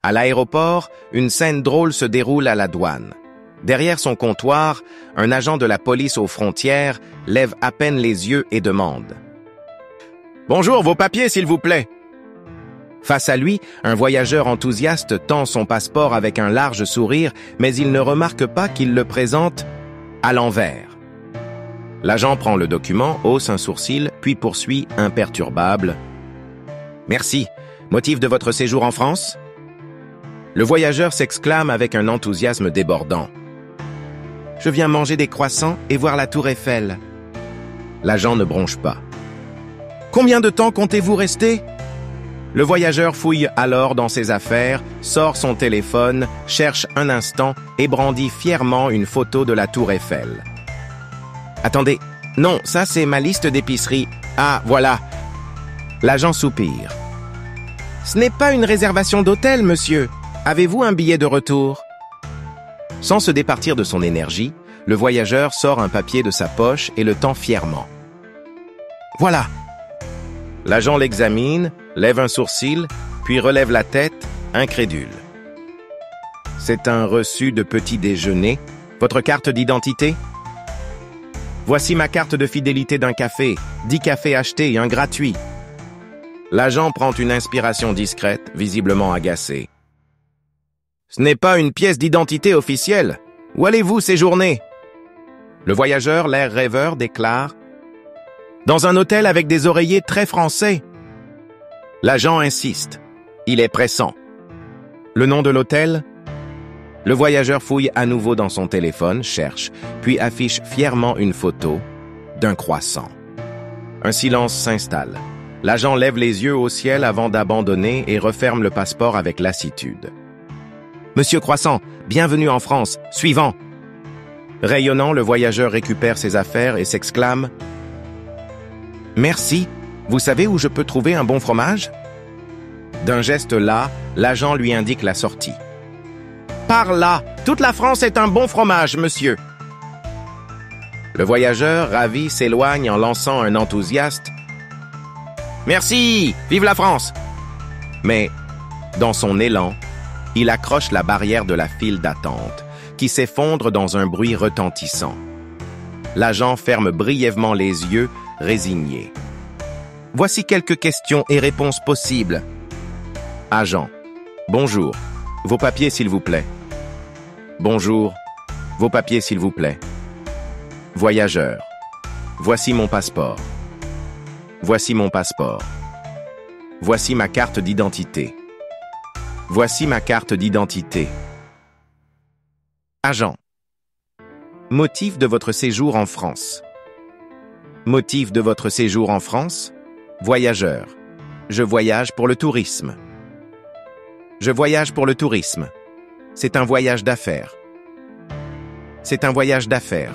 À l'aéroport, une scène drôle se déroule à la douane. Derrière son comptoir, un agent de la police aux frontières lève à peine les yeux et demande « Bonjour, vos papiers, s'il vous plaît !» Face à lui, un voyageur enthousiaste tend son passeport avec un large sourire, mais il ne remarque pas qu'il le présente à l'envers. L'agent prend le document, hausse un sourcil, puis poursuit imperturbable. « Merci. Motif de votre séjour en France ?» Le voyageur s'exclame avec un enthousiasme débordant. « Je viens manger des croissants et voir la tour Eiffel. » L'agent ne bronche pas. « Combien de temps comptez-vous rester ?» Le voyageur fouille alors dans ses affaires, sort son téléphone, cherche un instant et brandit fièrement une photo de la tour Eiffel. « Attendez, non, ça c'est ma liste d'épicerie. Ah, voilà. » L'agent soupire. « Ce n'est pas une réservation d'hôtel, monsieur. Avez-vous un billet de retour ?» Sans se départir de son énergie, le voyageur sort un papier de sa poche et le tend fièrement. « Voilà !» L'agent l'examine, lève un sourcil, puis relève la tête, incrédule. « C'est un reçu de petit déjeuner. Votre carte d'identité ? » « Voici ma carte de fidélité d'un café. 10 cafés achetés et un gratuit. » L'agent prend une inspiration discrète, visiblement agacé. « Ce n'est pas une pièce d'identité officielle. Où allez-vous séjourner ?» Le voyageur, l'air rêveur, déclare « Dans un hôtel avec des oreillers très français. » L'agent insiste. Il est pressant. « Le nom de l'hôtel ?» Le voyageur fouille à nouveau dans son téléphone, cherche, puis affiche fièrement une photo d'un croissant. Un silence s'installe. L'agent lève les yeux au ciel avant d'abandonner et referme le passeport avec lassitude. « Monsieur Croissant, bienvenue en France. Suivant !» Rayonnant, le voyageur récupère ses affaires et s'exclame « Merci. Vous savez où je peux trouver un bon fromage ?» D'un geste là, l'agent lui indique la sortie. « Par là! Toute la France est un bon fromage, monsieur !» Le voyageur, ravi, s'éloigne en lançant un enthousiaste « Merci! Vive la France !» Mais, dans son élan, il accroche la barrière de la file d'attente, qui s'effondre dans un bruit retentissant. L'agent ferme brièvement les yeux, résigné. Voici quelques questions et réponses possibles. Agent. Bonjour. Vos papiers, s'il vous plaît. Bonjour. Vos papiers, s'il vous plaît. Voyageur. Voici mon passeport. Voici mon passeport. Voici ma carte d'identité. Voici ma carte d'identité. Agent. Motif de votre séjour en France. Motif de votre séjour en France. Voyageur. Je voyage pour le tourisme. Je voyage pour le tourisme. C'est un voyage d'affaires. C'est un voyage d'affaires.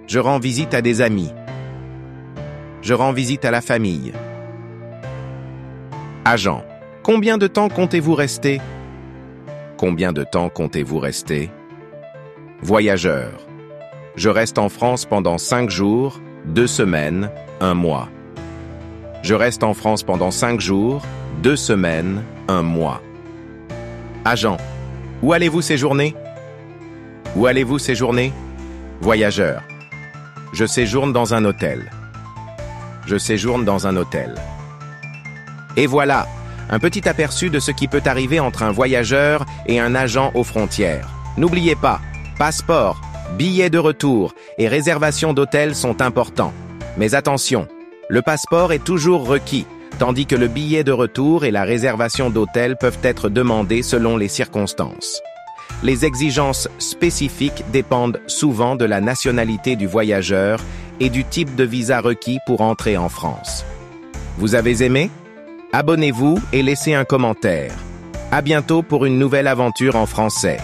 Je rends visite à des amis. Je rends visite à la famille. Agent. Combien de temps comptez-vous rester ? Combien de temps comptez-vous rester ? Voyageur. Je reste en France pendant 5 jours, 2 semaines, 1 mois. Je reste en France pendant 5 jours, 2 semaines, 1 mois. Agent. Où allez-vous séjourner ? Où allez-vous séjourner ? Voyageur. Je séjourne dans un hôtel. Je séjourne dans un hôtel. Et voilà, un petit aperçu de ce qui peut arriver entre un voyageur et un agent aux frontières. N'oubliez pas, passeport, billet de retour et réservation d'hôtel sont importants. Mais attention, le passeport est toujours requis, tandis que le billet de retour et la réservation d'hôtel peuvent être demandés selon les circonstances. Les exigences spécifiques dépendent souvent de la nationalité du voyageur et du type de visa requis pour entrer en France. Vous avez aimé ? Abonnez-vous et laissez un commentaire. À bientôt pour une nouvelle aventure en français.